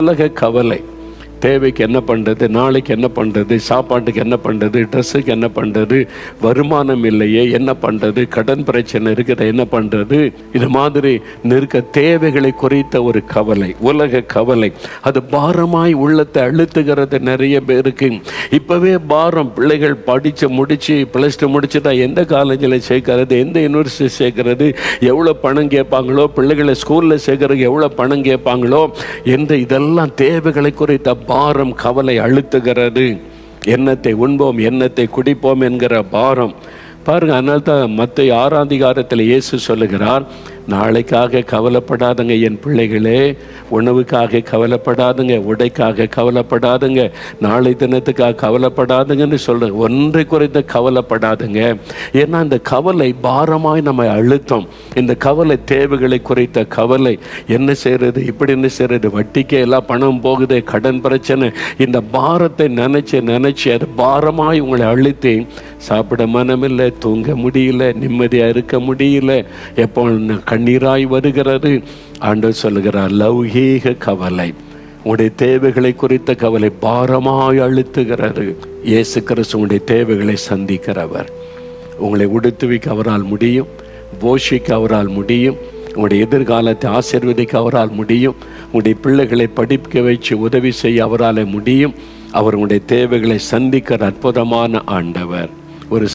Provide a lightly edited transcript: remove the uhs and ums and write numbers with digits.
உலக கவலை. தேவைக்கு என்ன பண்ணுறது, நாளைக்கு என்ன பண்ணுறது, சாப்பாட்டுக்கு என்ன பண்ணுறது, ட்ரெஸ்ஸுக்கு என்ன பண்ணுறது, வருமானம் இல்லையே என்ன பண்ணுறது, கடன் பிரச்சனை இருக்கிற என்ன பண்ணுறது, இது மாதிரி நிற்க தேவைகளை குறித்த ஒரு கவலை, உலக கவலை. அது பாரமாய் உள்ளத்தை அழுத்துகிறது நிறைய பேருக்கு. இப்போவே பாரம். பிள்ளைகள் படித்து முடித்து +2 முடிச்சுட்டா எந்த காலேஜில் சேர்க்கறது, எந்த யூனிவர்சிட்டி சேர்க்கறது, எவ்வளோ பணம் கேட்பாங்களோ, பிள்ளைகளை ஸ்கூலில் சேர்க்கறதுக்கு எவ்வளோ பணம் கேட்பாங்களோ என்று இதெல்லாம் தேவைகளை குறித்த பாரம், கவலை அழுத்துகிறது. எண்ணத்தை உண்போம், எண்ணத்தை குடிப்போம் என்கிற பாரம் பாருங்க. அதனால தான் மத்தேயு 6ஆம் அதிகாரத்தில் இயேசு சொல்லுகிறார், நாளைக்காக கவலைப்படாதுங்க என் பிள்ளைகளே, உணவுக்காக கவலைப்படாதுங்க, உடைக்காக கவலைப்படாதுங்க, நாளை தினத்துக்காக கவலைப்படாதுங்கன்னு சொல்கிறேன். ஒன்றை குறித்து கவலைப்படாதுங்க. ஏன்னா இந்த கவலை பாரமாய் நம்ம அழுத்தம். இந்த கவலை தேவைகளை குறித்த கவலை. என்ன செய்கிறது, இப்படி என்ன செய்கிறது, வட்டிக்கே எல்லாம் பணம் போகுது, கடன் பிரச்சனை. இந்த பாரத்தை நினச்சி அது பாரமாய் உங்களை அழுத்தி சாப்பிட மனமில்லை, தூங்க முடியல, நிம்மதியாக இருக்க முடியல, எப்போ கண்ணீராய் வருகிறது. ஆண்டவர் சொல்லுகிறார், லௌகீக கவலை, உங்களுடைய தேவைகளை குறித்த கவலை பாரமாய் அழுத்துகிறது. இயேசு கிறிஸ்து உங்களுடைய தேவைகளை சந்திக்கிறவர். உங்களை உடுத்துவிக்க அவரால் முடியும், போஷிக்க அவரால் முடியும், உங்களுடைய எதிர்காலத்தை ஆசீர்வதிக்க அவரால் முடியும், உங்களுடைய பிள்ளைகளை படிக்க வச்சு உதவி செய்ய அவரால் முடியும். அவர் உங்களுடைய தேவைகளை சந்திக்கிற அற்புதமான ஆண்டவர். ஒரு